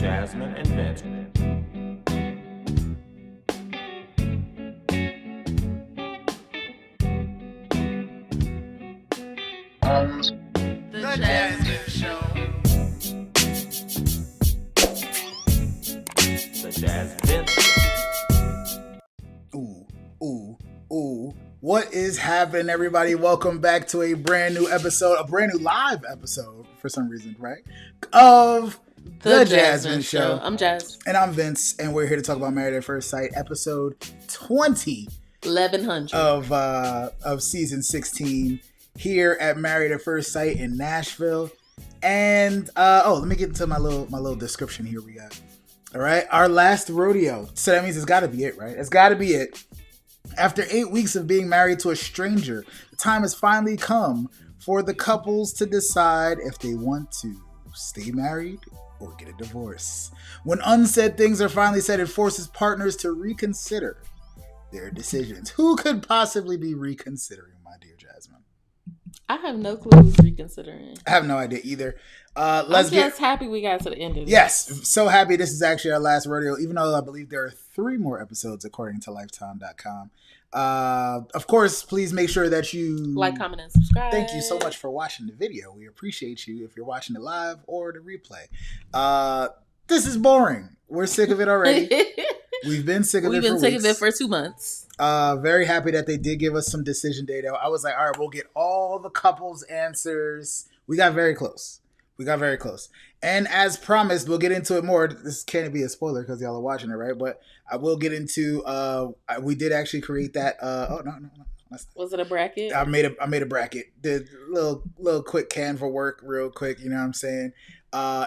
Jasmyne and Vince. The Jasmyne Show. The JasVynce. Ooh. What is happening, everybody? Welcome back to a brand new episode, a brand new live episode, for some reason, right? Of The Jasmyne Show. I'm Jazz. And I'm Vince, and we're here to talk about Married at First Sight, episode 20 1100 of season 16 here at Married at First Sight in Nashville. And let me get into my little description here we got. All right, our last rodeo. So that means it's got to be it, right? It's got to be it. After 8 weeks of being married to a stranger, the time has finally come for the couples to decide if they want to stay married or get a divorce. When unsaid things are finally said, it forces partners to reconsider their decisions. Who could possibly be reconsidering, my dear Jasmine? I have no clue who's reconsidering. I have no idea either. I'm just happy we got to the end of this. Yes, so happy this is actually our last rodeo, even though I believe there are 3 more episodes according to Lifetime.com. Of course, please make sure that you like, comment, and subscribe. Thank you so much for watching the video. We appreciate you if you're watching it live or the replay. This is boring. We're sick of it already. We've been sick of it for weeks. We've been sick of it for 2 months. Very happy that they did give us some decision data. I was like, all right, we'll get all the couples' answers. We got very close. And as promised, we'll get into it more. This can't be a spoiler because y'all are watching it, right? But I will get into, we did actually create that. No. Was it a bracket? I made a bracket. Did a little quick Canva work real quick, you know what I'm saying?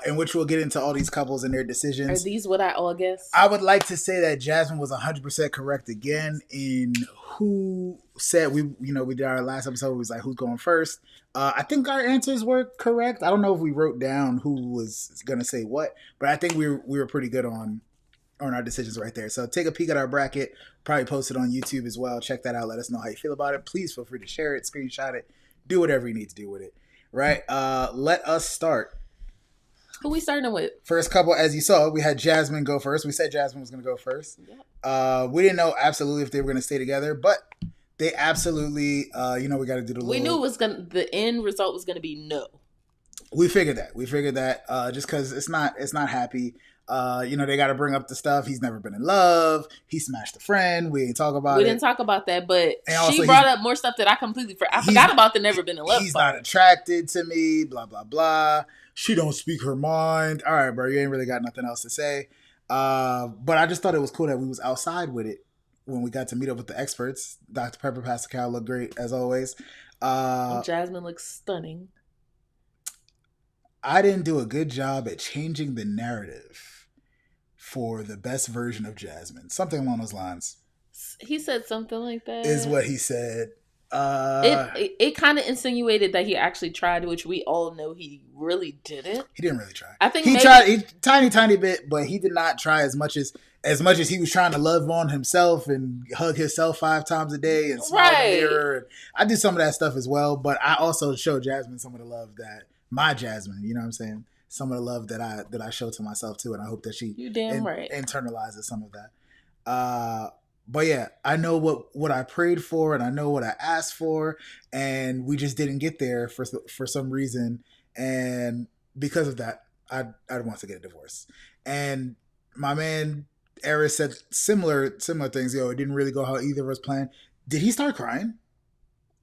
In which we'll get into all these couples and their decisions. Are these what I all guess? I would like to say that Jasmine was 100% correct again in who said we did our last episode. It was like, who's going first? I think our answers were correct. I don't know if we wrote down who was going to say what, but I think we were pretty good on our decisions right there. So take a peek at our bracket. Probably post it on YouTube as well. Check that out. Let us know how you feel about it. Please feel free to share it, screenshot it, do whatever you need to do with it. Right? Let us start. Who we starting with? First couple, as you saw, we had Jasmine go first. We said Jasmine was going to go first. Yep. We didn't know absolutely if they were going to stay together, but they absolutely, we got to do the We knew the end result was going to be no. We figured that. Just because it's not happy. They got to bring up the stuff. He's never been in love. He smashed a friend. We didn't talk about it. We didn't talk about that, but she brought up more stuff that I completely forgot about the never been in love. He's not attracted to me, blah, blah, blah. She don't speak her mind. All right, bro, you ain't really got nothing else to say. But I just thought it was cool that we was outside with it when we got to meet up with the experts. Dr. Pepper, Pastor Cal looked great, as always. Jasmine looks stunning. I didn't do a good job at changing the narrative for the best version of Jasmine. Something along those lines. He said something like that. Is what he said. It kind of insinuated that he actually tried, which we all know he really didn't. He didn't really try. I think he tried tiny bit, but he did not try as much as he was trying to love on himself and hug himself 5 times a day and smile in the mirror. I do some of that stuff as well, but I also show Jasmine some of the love that my Jasmine, you know what I'm saying? Some of the love that I show to myself too, and I hope that she internalizes some of that. But yeah, I know what I prayed for, and I know what I asked for, and we just didn't get there for some reason, and because of that, I want to get a divorce. And my man Eris said similar things. It didn't really go how either of us planned. Did he start crying?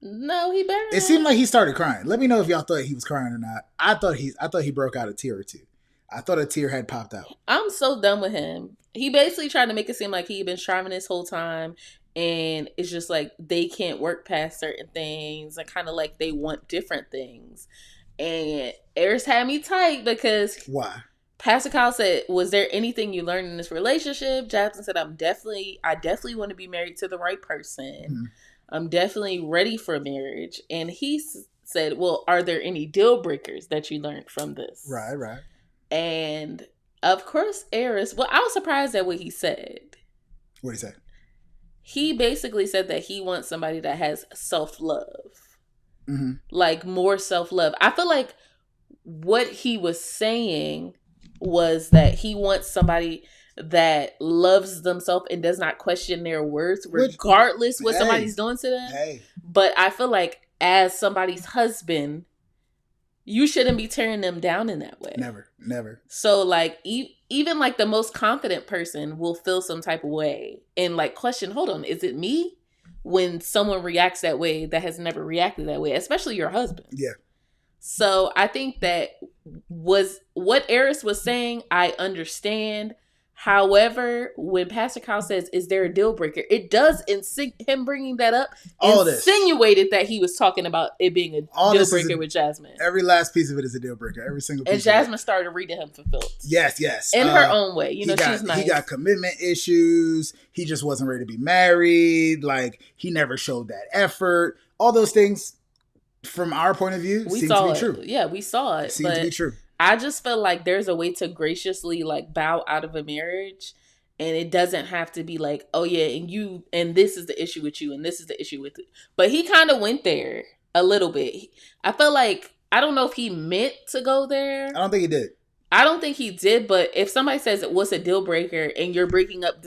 No, he better. It seemed like he started crying. Let me know if y'all thought he was crying or not. I thought he broke out a tear or two. I thought a tear had popped out. I'm so done with him. He basically tried to make it seem like he'd been striving this whole time, and it's just like they can't work past certain things, and kind of like they want different things. And Eris had me tight because why? Pastor Kyle said, "Was there anything you learned in this relationship?" Jasmine said, I definitely want to be married to the right person. Mm-hmm. I'm definitely ready for marriage." And he said, "Well, are there any deal breakers that you learned from this?" Right. And of course, Eris, I was surprised at what he said. What did he say? He basically said that he wants somebody that has self-love. Mm-hmm. Like more self-love. I feel like what he was saying was that he wants somebody that loves themselves and does not question their worth, regardless what somebody's doing to them. But I feel like as somebody's husband, you shouldn't be tearing them down in that way. Never. So like even like the most confident person will feel some type of way and like question, hold on, is it me? When someone reacts that way that has never reacted that way, especially your husband. Yeah. So I think that was what Eris was saying. I understand. However, when Pastor Kyle says, "Is there a deal breaker?" It does him bringing that up. Insinuated that he was talking about it being a deal breaker with Jasmine. Every last piece of it is a deal breaker. Every single piece. And Jasmine started reading him for filth. Yes. In her own way, she's nice. He got commitment issues. He just wasn't ready to be married. Like he never showed that effort. All those things, from our point of view, seem to be true. Yeah, we saw it. Seem to be true. I just feel like there's a way to graciously like bow out of a marriage, and it doesn't have to be like, oh yeah, and this is the issue with you, and this is the issue with it. But he kind of went there a little bit. I felt like, I don't know if he meant to go there. I don't think he did. I don't think he did, but if somebody says what's a deal breaker and you're breaking up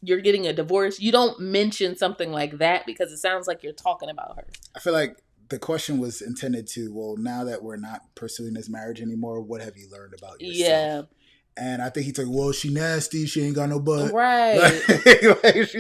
you're getting a divorce, you don't mention something like that because it sounds like you're talking about her. I feel like the question was intended to, well, now that we're not pursuing this marriage anymore, what have you learned about yourself? Yeah. And I think he took, well, she nasty, she ain't got no butt. Right.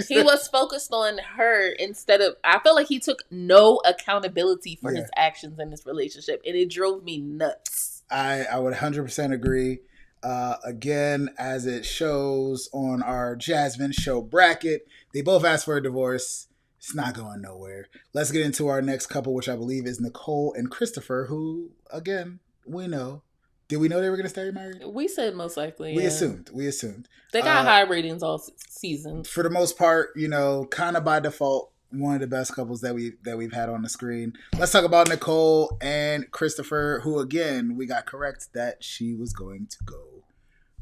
He was focused on her instead of, I felt like he took no accountability for his actions in this relationship, and it drove me nuts. I would 100% agree. Again, as it shows on our Jasmine show bracket, they both asked for a divorce. It's not going nowhere. Let's get into our next couple, which I believe is Nicole and Christopher, who, again, we know. Did we know they were going to stay married? We said most likely. We assumed. They got high ratings all season. For the most part, kind of by default, one of the best couples that we've had on the screen. Let's talk about Nicole and Christopher, who, again, we got correct that she was going to go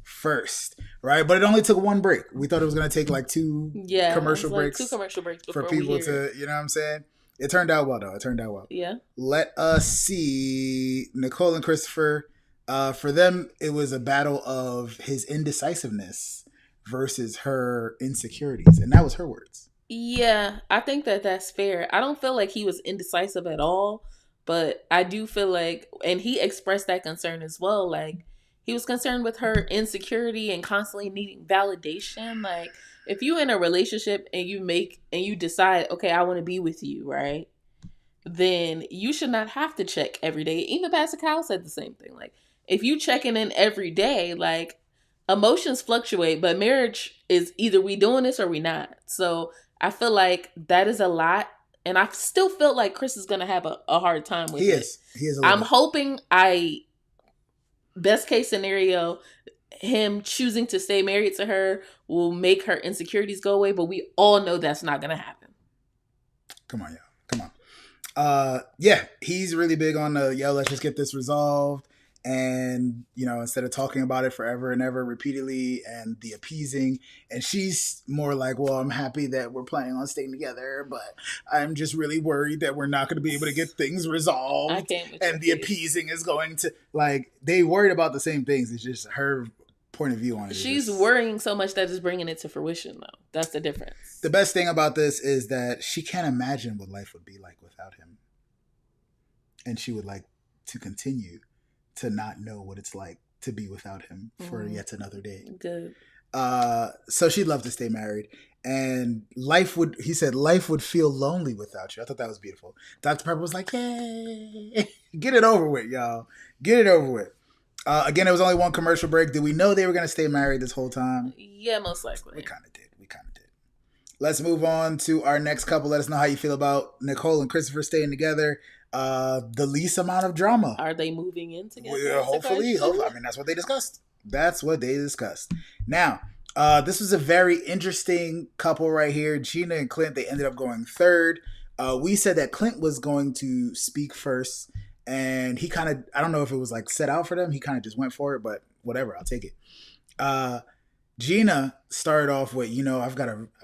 first, right? But it only took one break. We thought it was going to take like two commercial breaks. Two commercial breaks for people to, you know what I'm saying? It turned out well, though. It turned out well. Yeah. Let us see Nicole and Christopher. For them, it was a battle of his indecisiveness versus her insecurities. And that was her words. Yeah, I think that's fair. I don't feel like he was indecisive at all, but I do feel like, and he expressed that concern as well, like, he was concerned with her insecurity and constantly needing validation. Like, if you're in a relationship and you decide, okay, I want to be with you, right? Then you should not have to check every day. Even Pastor Kyle said the same thing. Like, if you checking in every day, like, emotions fluctuate, but marriage is either we doing this or we not. So I feel like that is a lot. And I still feel like Chris is going to have a hard time with it. He is. I'm hoping best case scenario, him choosing to stay married to her will make her insecurities go away, but we all know that's not going to happen. Come on, y'all. Come on. Yeah, he's really big on let's just get this resolved. And, instead of talking about it forever and ever repeatedly and the appeasing, and she's more like, well, I'm happy that we're planning on staying together, but I'm just really worried that we're not going to be able to get things resolved. And the appeasing is going to, like, they worried about the same things. It's just her point of view on it. She's worrying so much that it's bringing it to fruition, though. That's the difference. The best thing about this is that she can't imagine what life would be like without him. And she would like to continue to not know what it's like to be without him for yet another day. Good. So she'd love to stay married. And he said, life would feel lonely without you. I thought that was beautiful. Dr. Pepper was like, yay. Get it over with, y'all. Get it over with. Again, it was only one commercial break. Did we know they were going to stay married this whole time? Yeah, most likely. We kind of did. Let's move on to our next couple. Let us know how you feel about Nicole and Christopher staying together. The least amount of drama. Are they moving in together? Well, hopefully. I mean, that's what they discussed. Now, this was a very interesting couple right here. Gina and Clint, they ended up going third. We said that Clint was going to speak first, and he kind of, I don't know if it was like set out for them. He kind of just went for it, but whatever, I'll take it. Gina started off with, I've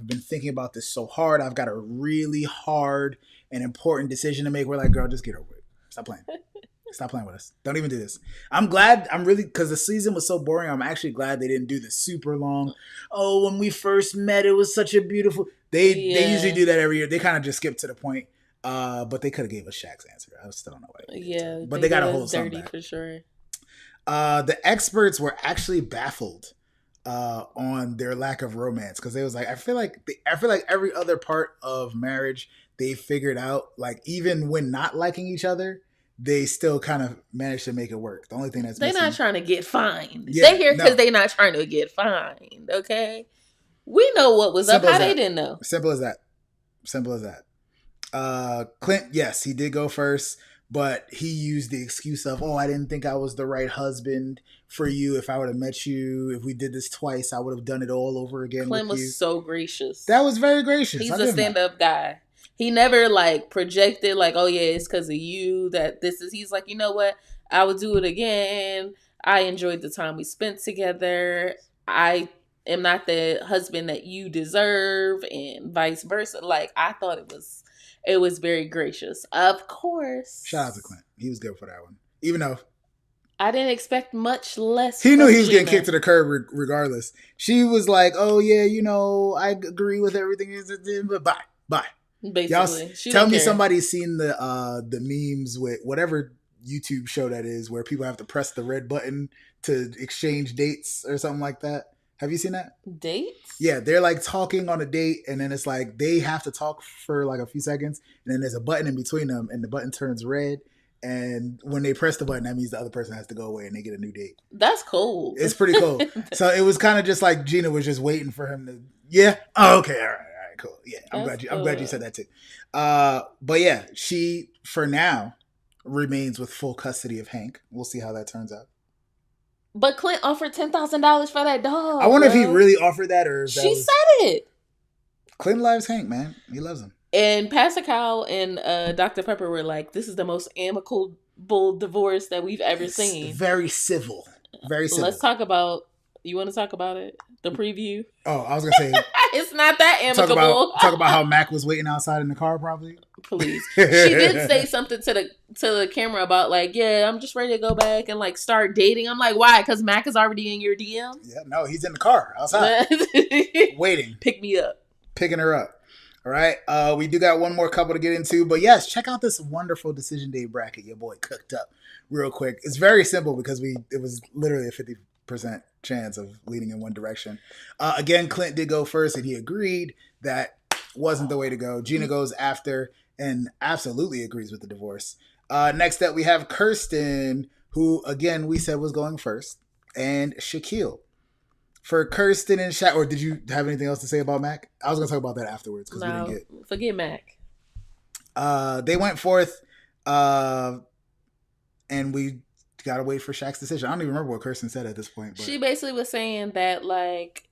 been thinking about this so hard. I've got a really hard and important decision to make. We're like, girl, just get over it. Stop playing. Stop playing with us. Don't even do this. I'm glad. I'm really, because the season was so boring. I'm actually glad they didn't do the super long. Oh, when we first met, it was such a beautiful. They usually do that every year. They kind of just skip to the point. But they could have gave us Shaq's answer. I still don't know why. Yeah, but they got to hold something dirty back. for sure. The experts were actually baffled on their lack of romance, because they was like, I feel like every other part of marriage they figured out. Like, even when not liking each other, they still kind of managed to make it work. The only thing that's they're missing, not trying to get fined. Yeah, they here because they're not trying to get fined. Okay, we know what was Simple up. How as they that. didn't know. Simple as that. Simple as that. Clint, yes, he did go first, but he used the excuse of, oh, I didn't think I was the right husband for you. If I would have met you, if we did this twice, I would have done it all over again. Clint with was you. so gracious. That was very gracious. He's a stand-up guy. He never like projected like, oh yeah, it's because of you that this is. He's like, you know what? I would do it again. I enjoyed the time we spent together. I am not the husband that you deserve, and vice versa. Like, I thought it was very gracious. Of course. Shout out to Clint. He was good for that one. Even though I didn't expect much less. He knew he was Gina. getting kicked to the curb regardless. She was like, oh yeah, I agree with everything, but bye. Basically, y'all tell me somebody's seen the memes with whatever YouTube show that is, where people have to press the red button to exchange dates or something like that. Have you seen that? Dates? Yeah, they're like talking on a date, and then it's like they have to talk for like a few seconds, and then there's a button in between them, and the button turns red. And when they press the button, that means the other person has to go away and they get a new date. That's cool. It's pretty cool. So it was kind of just like Gina was just waiting for him to, yeah. Oh, okay. All right, cool. Yeah. I'm glad you said that too. But yeah, she, for now, remains with full custody of Hank. We'll see how that turns out. But Clint offered $10,000 for that dog. I wonder if he really offered that, or if she said it. Clint loves Hank, man. He loves him. And Pascal and Dr. Pepper were like, this is the most amicable divorce that we've ever seen. Very civil. Very civil. Let's talk about, you want to talk about it? The preview? Oh, I was going to say. It's not that amicable. Talk about how Mac was waiting outside in the car, probably. Please. She did say something to the camera about like, yeah, I'm just ready to go back and like start dating. I'm like, why? Because Mac is already in your DM? Yeah, no, he's in the car outside. Waiting. Pick me up. Picking her up. All right. We do got one more couple to get into, but yes, check out this wonderful decision day bracket your boy cooked up real quick. It's very simple because it was literally a 50% chance of leaning in one direction. Again, Clint did go first, and he agreed that wasn't the way to go. Gina goes after and absolutely agrees with the divorce. Next up, we have Kirsten, who again we said was going first, and Shaquille. For Kirsten and Shaq, or did you have anything else to say about Mac? I was going to talk about that afterwards because we didn't forget Mac. They went forth, and we got to wait for Shaq's decision. I don't even remember what Kirsten said at this point. But. She basically was saying that, like,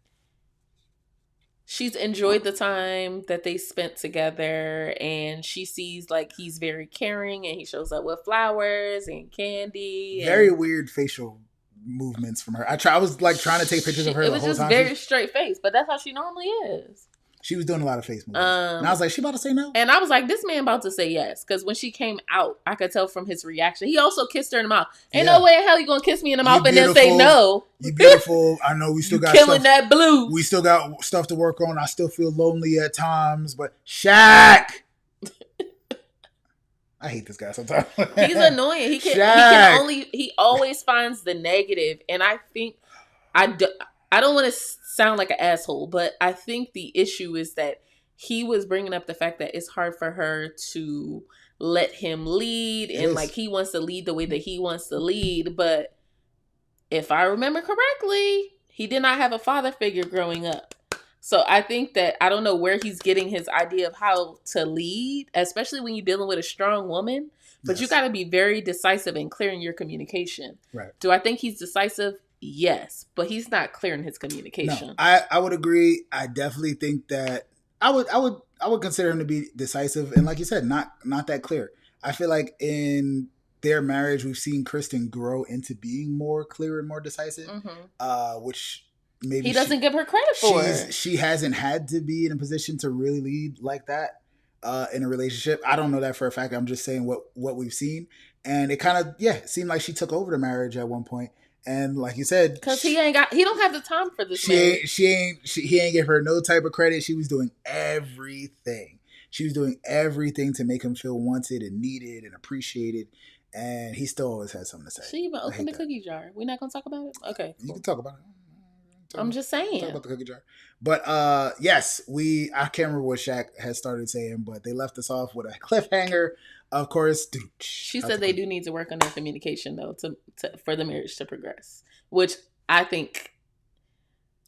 she's enjoyed the time that they spent together, and she sees, like, he's very caring, and he shows up with flowers and candy. Very weird facial movements from her. I was like trying to take pictures of her the whole time. It was just very straight face, but that's how she normally is. She was doing a lot of face movements. And I was like, she about to say no? And I was like, this man about to say yes. Because when she came out, I could tell from his reaction. He also kissed her in the mouth. Ain't no way in hell you gonna kiss me in the mouth and then say no. You beautiful. I know we still got killing that blue. We still got stuff to work on. I still feel lonely at times. But Shaq! I hate this guy sometimes. He's annoying. He always finds the negative. And I think, I don't want to sound like an asshole, but I think the issue is that he was bringing up the fact that it's hard for her to let him lead. And like, he wants to lead the way that he wants to lead. But if I remember correctly, he did not have a father figure growing up. So I think that, I don't know where he's getting his idea of how to lead, especially when you're dealing with a strong woman. But you got to be very decisive and clear in your communication. Right. Do I think he's decisive? Yes. But he's not clear in his communication. No, I would agree. I definitely think that I would consider him to be decisive. And like you said, not that clear. I feel like in their marriage, we've seen Kristen grow into being more clear and more decisive, which... Maybe he doesn't give her credit for. She hasn't had to be in a position to really lead like that. in a relationship. I don't know that for a fact. I'm just saying what we've seen. And it kind of, it seemed like she took over the marriage at one point. And like you said, because he don't have the time for this marriage. He ain't give her no type of credit. She was doing everything. She was doing everything to make him feel wanted and needed and appreciated. And he still always had something to say. She even opened the cookie jar. We're not going to talk about it? Okay. Cool. You can talk about it. I'm just saying. Talk about the cookie jar. But yes, I can't remember what Shaq had started saying, but they left us off with a cliffhanger. Of course. She said they do need to work on their communication, though, for the marriage to progress. Which I think...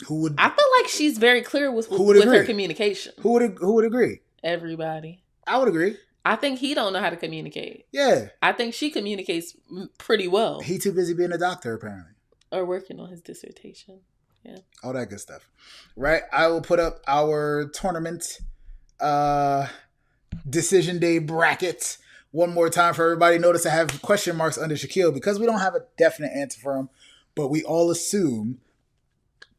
I feel like she's very clear with her communication. Who would agree? Everybody. I would agree. I think he don't know how to communicate. Yeah. I think she communicates pretty well. He too busy being a doctor, apparently. Or working on his dissertation. Yeah. All that good stuff. Right? I will put up our tournament decision day bracket one more time for everybody. Notice I have question marks under Shaquille because we don't have a definite answer for him, but we all assume,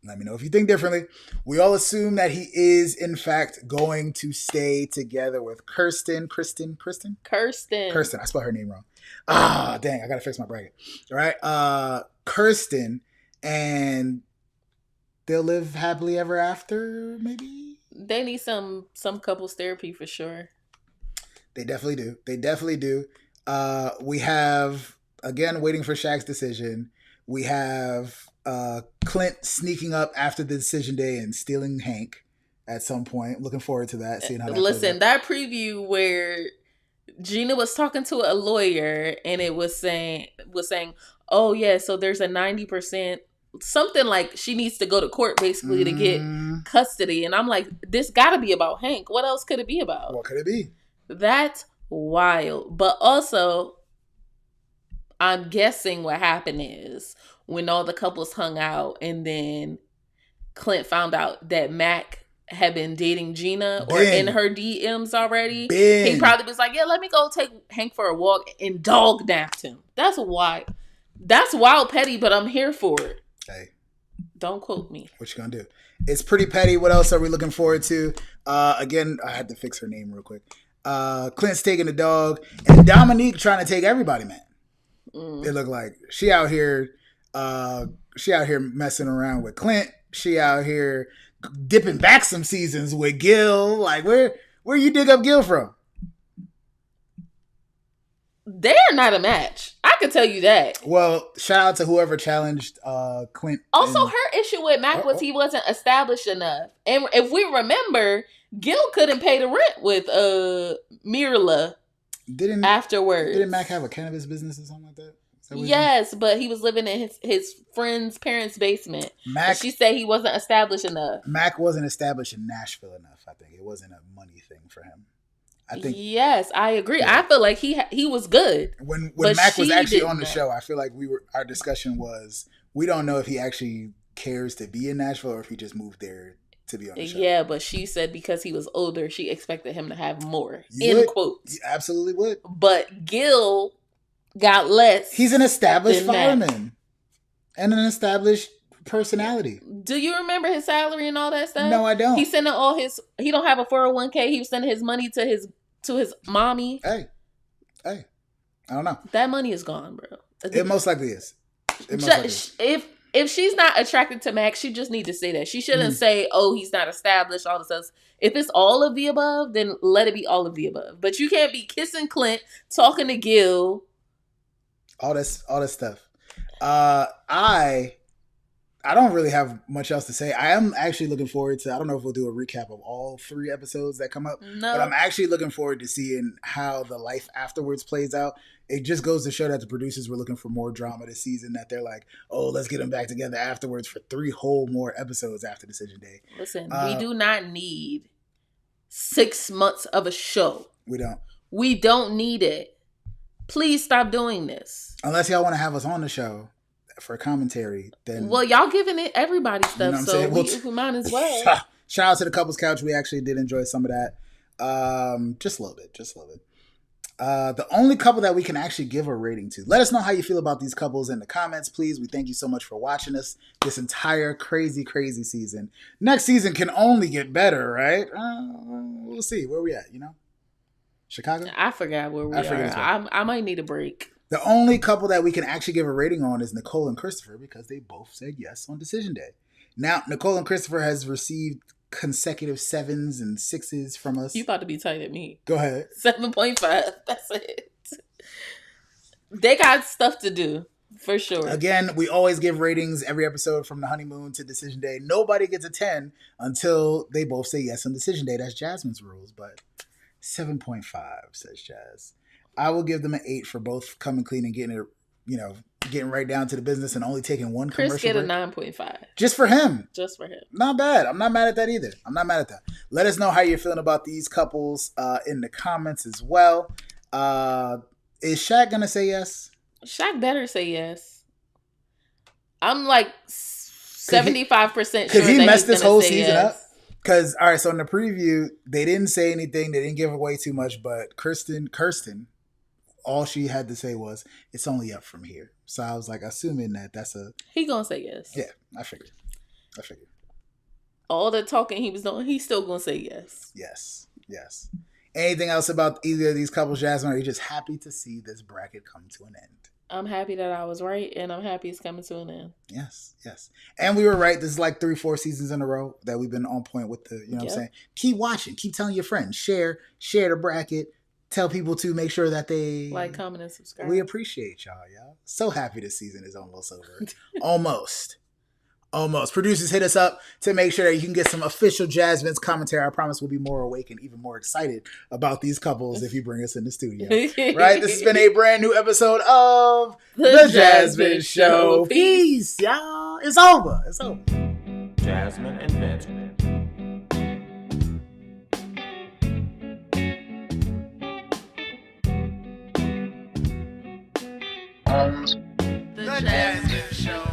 let me know if you think differently, we all assume that he is, in fact, going to stay together with Kirsten. I spelled her name wrong. Dang, I gotta fix my bracket. All right. Kirsten, and they'll live happily ever after, maybe? They need some couples therapy for sure. They definitely do. We have, again, waiting for Shaq's decision. We have Clint sneaking up after the decision day and stealing Hank at some point. Looking forward to that. Seeing how that Listen, that preview where Gina was talking to a lawyer and it was saying, oh yeah, so there's a 90%, something like she needs to go to court basically to get custody. And I'm like, this gotta be about Hank. What else could it be about? What could it be? That's wild. But also, I'm guessing what happened is when all the couples hung out and then Clint found out that Mac had been dating Gina or in her DMs already, he probably was like, yeah, let me go take Hank for a walk, and dog napped him. That's wild. That's wild petty, but I'm here for it. Hey. Don't quote me. What you gonna do? It's pretty petty. What else are we looking forward to? Again, I had to fix her name real quick. Clint's taking the dog, and Dominique trying to take everybody, man. It looked like she out here messing around with Clint. She out here dipping back some seasons with Gil. Like, where you dig up Gil from? They're not a match. I can tell you that. Well, shout out to whoever challenged Clint. Also, her issue with Mac was he wasn't established enough. And if we remember, Gil couldn't pay the rent with Mirla afterwards. Didn't Mac have a cannabis business or something like that? Yes, but he was living in his friend's parents' basement. She said he wasn't established enough. Mac wasn't established in Nashville enough, I think. It wasn't a money thing for him. I think. Yes, I agree. Yeah. I feel like he was good. When Mac was actually on the show, I feel like our discussion was, we don't know if he actually cares to be in Nashville or if he just moved there to be on the show. Yeah, but she said because he was older, she expected him to have more. Quotes. You absolutely would. But Gil got less. He's an established fireman and an established personality. Do you remember his salary and all that stuff? No, I don't. He's sending he don't have a 401k. He was sending his money to his mommy. Hey, I don't know. That money is gone, bro. It most likely is. If she's not attracted to Max, she just need to say that. She shouldn't say, oh, he's not established, all this stuff. If it's all of the above, then let it be all of the above. But you can't be kissing Clint, talking to Gil. All this stuff. I don't really have much else to say. I am actually looking forward to, I don't know if we'll do a recap of all 3 episodes that come up, but I'm actually looking forward to seeing how the life afterwards plays out. It just goes to show that the producers were looking for more drama this season, that they're like, oh, let's get them back together afterwards for 3 whole more episodes after Decision Day. Listen, we do not need 6 months of a show. We don't need it. Please stop doing this. Unless y'all want to have us on the show for commentary, then... Well, y'all giving it everybody stuff, so we might as well. Shout out to the Couples Couch. We actually did enjoy some of that. Just a little bit. The only couple that we can actually give a rating to. Let us know how you feel about these couples in the comments, please. We thank you so much for watching us this entire crazy, crazy season. Next season can only get better, right? We'll see where we at, Chicago? I forgot where we are. I might need a break. The only couple that we can actually give a rating on is Nicole and Christopher because they both said yes on decision day. Now, Nicole and Christopher has received consecutive 7s and 6s from us. You about to be tight at me. Go ahead. 7.5. That's it. They got stuff to do. For sure. Again, we always give ratings every episode from the honeymoon to decision day. Nobody gets a 10 until they both say yes on decision day. That's Jasmine's rules, but 7.5 says Jazz. I will give them an 8 for both coming clean and getting it, getting right down to the business and only taking one commercial Chris get break. A 9.5. Just for him. Just for him. Not bad. I'm not mad at that either. I'm not mad at that. Let us know how you're feeling about these couples in the comments as well. Is Shaq going to say yes? Shaq better say yes. I'm like 75% sure because he messed this whole season yes. up. Because all right, so in the preview, they didn't say anything. They didn't give away too much. But Kirsten, all she had to say was, "It's only up from here." So I was like, assuming that's a he gonna say yes. Yeah, I figured. All the talking he was doing, he's still gonna say yes. Yes. Anything else about either of these couples, Jasmine? Or are you just happy to see this bracket come to an end? I'm happy that I was right, and I'm happy it's coming to an end. Yes. And we were right. This is like 3-4 seasons in a row that we've been on point with the, what I'm saying? Keep watching. Keep telling your friends. Share the bracket. Tell people to make sure that they... like, comment, and subscribe. We appreciate y'all. So happy this season is almost over. Almost. Producers, hit us up to make sure that you can get some official JasVynce commentary. I promise we'll be more awake and even more excited about these couples if you bring us in the studio. Right? This has been a brand new episode of The JasVynce Show. Peace, y'all. It's over. Jasmyne and Vince. The JasVynce Show.